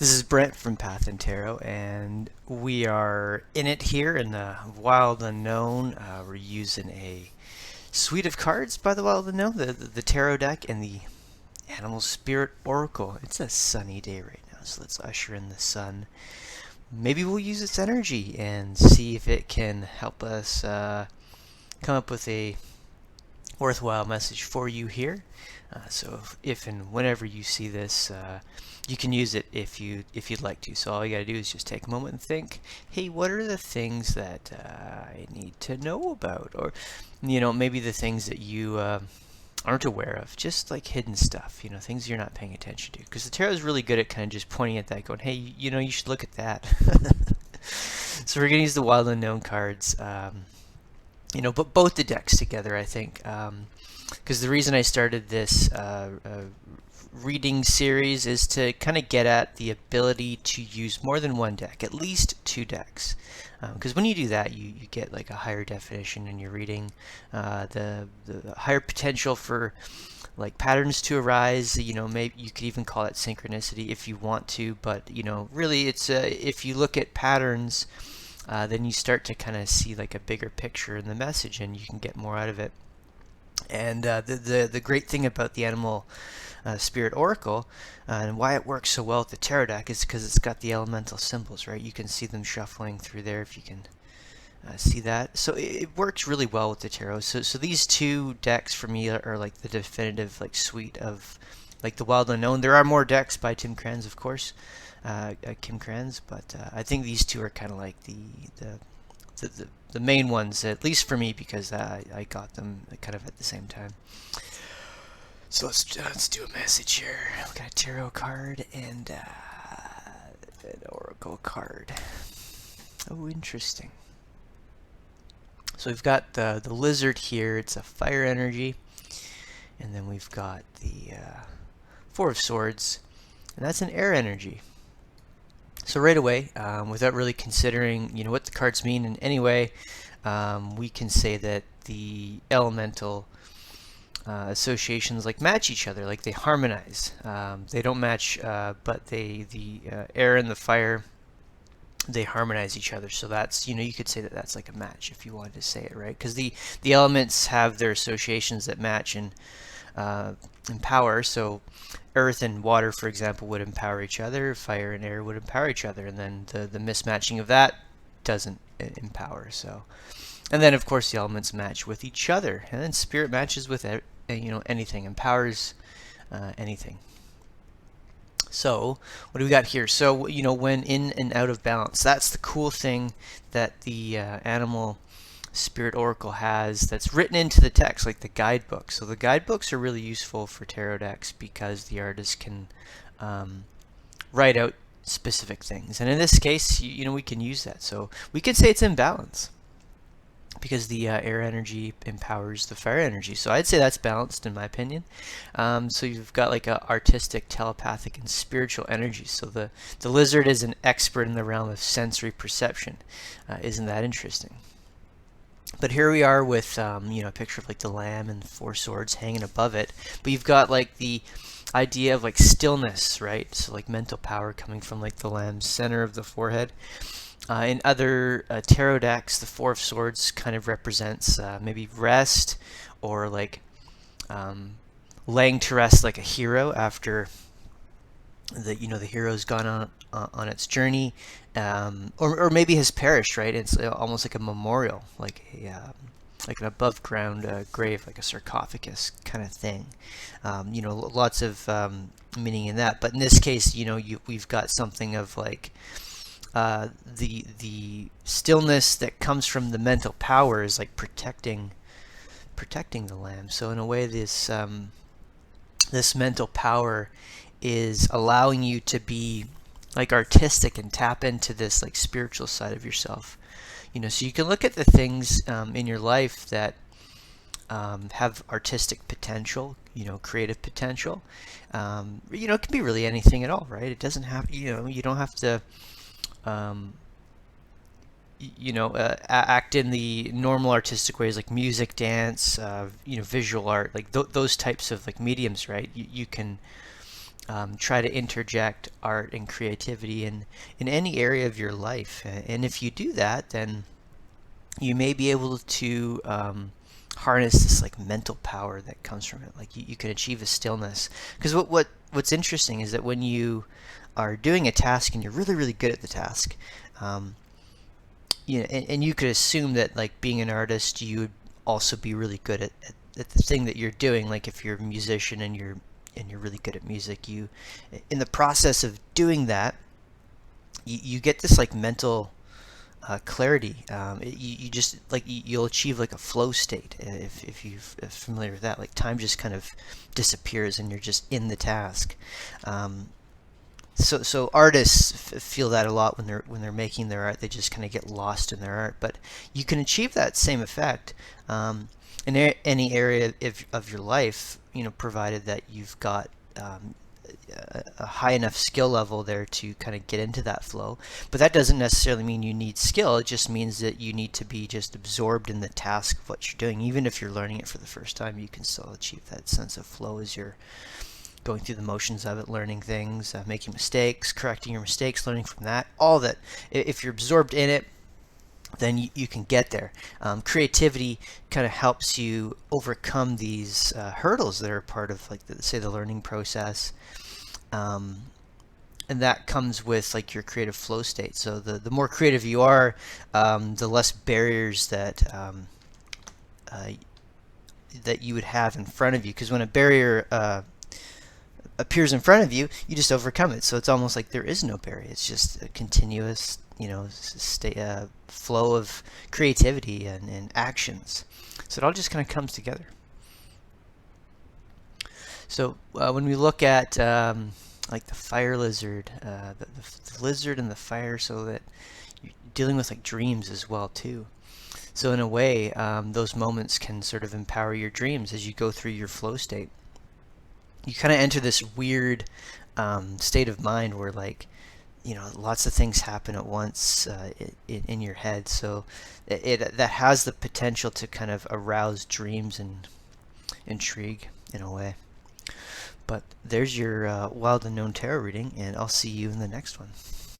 This is Brent from PathandTarot, and we are in it here in the Wild Unknown. We're using a suite of cards by the Wild Unknown, the Tarot deck, and the Animal Spirit Oracle. It's a sunny day right now, so let's usher in the sun. Maybe we'll use its energy and see if it can help us come up with a worthwhile message for you here. So if and whenever you see this, you can use it if you'd like to. So all you gotta do is just take a moment and think, hey, what are the things that I need to know about, or maybe the things that you aren't aware of, just like hidden stuff, things you're not paying attention to. Because the tarot is really good at kind of just pointing at that, going, hey, you should look at that. So we're gonna use the Wild Unknown cards. But both the decks together, I think, because the reason I started this reading series is to kind of get at the ability to use more than one deck, at least two decks. Because when you do that, you get like a higher definition in your reading, the higher potential for like patterns to arise. Maybe you could even call it synchronicity if you want to, but really it's if you look at patterns, then you start to kind of see like a bigger picture in the message, and you can get more out of it. And the great thing about the Animal Spirit Oracle and why it works so well with the Tarot deck is because it's got the elemental symbols, right? You can see them shuffling through there if you can see that. So it works really well with the Tarot. So these two decks for me are like the definitive like suite of like the Wild Unknown. There are more decks by Tim Kranz, of course, Kim Kranz, but I think these two are kind of like the main ones, at least for me, because I got them kind of at the same time. So let's do a message here. We got a tarot card and an oracle card. Oh, interesting. So we've got the lizard here. It's a fire energy, and then we've got the Four of Swords, and that's an air energy. So right away, without really considering what the cards mean in any way, we can say that the elemental associations like match each other, like they harmonize. They don't match, but the air and the fire, they harmonize each other. So that's you could say that that's like a match if you wanted to say it, right? Because the elements have their associations that match in power. So earth and water, for example, would empower each other. Fire and air would empower each other, and then the mismatching of that doesn't empower. So, and then of course the elements match with each other, and then spirit matches with anything, empowers anything. So what do we got here? So when in and out of balance, that's the cool thing that the Animal Spirit Oracle has that's written into the text, like the guidebook. So the guidebooks are really useful for tarot decks because the artist can write out specific things, and in this case, we can use that. So we can say it's in balance because the air energy empowers the fire energy. So I'd say that's balanced in my opinion. So you've got like a artistic, telepathic, and spiritual energy. So the lizard is an expert in the realm of sensory perception. Isn't that interesting? But here we are with a picture of like the lamb and 4 swords hanging above it. But you've got like the idea of like stillness, right? So like mental power coming from like the lamb's center of the forehead. In other tarot decks, the 4 of Swords kind of represents maybe rest, or like laying to rest like a hero after the hero's gone on its journey, or maybe has perished, right? It's almost like a memorial, like an above ground grave, like a sarcophagus kind of thing. Lots of meaning in that. But in this case, we've got something of like the stillness that comes from the mental power is like protecting the lamb. So in a way, this mental power is allowing you to be like artistic and tap into this like spiritual side of yourself. So you can look at the things in your life that have artistic potential, creative potential. It can be really anything at all, right? It doesn't have, you don't have to act in the normal artistic ways like music, dance, visual art, like those types of like mediums, right? You can try to interject art and creativity in any area of your life. And if you do that, then you may be able to harness this like mental power that comes from it. Like you can achieve a stillness. Because what's interesting is that when you are doing a task and you're really, really good at the task, um, and you could assume that like being an artist, you would also be really good at the thing that you're doing. Like if you're a musician and you're really good at music, you in the process of doing that, you get this like mental clarity. You just like you'll achieve like a flow state if you're familiar with that. Like time just kind of disappears and you're just in the task. So artists feel that a lot when they're making their art. They just kind of get lost in their art. But you can achieve that same effect in any area of your life, provided that you've got a high enough skill level there to kind of get into that flow. But that doesn't necessarily mean you need skill. It just means that you need to be just absorbed in the task of what you're doing. Even if you're learning it for the first time, you can still achieve that sense of flow as you're going through the motions of it, learning things, making mistakes, correcting your mistakes, learning from that. All that. If you're absorbed in it, then you can get there. Creativity kind of helps you overcome these hurdles that are part of, like, say, the learning process. And that comes with like your creative flow state. So the more creative you are, the less barriers that you would have in front of you. Because when a barrier appears in front of you, you just overcome it. So it's almost like there is no barrier. It's just a continuous, flow of creativity and actions. So it all just kind of comes together. So when we look at like the fire lizard, the lizard and the fire, so that you're dealing with like dreams as well too. So in a way, those moments can sort of empower your dreams as you go through your flow state. You kind of enter this weird state of mind where like lots of things happen at once in your head. So that has the potential to kind of arouse dreams and intrigue in a way. But there's your Wild Unknown Tarot reading, and I'll see you in the next one.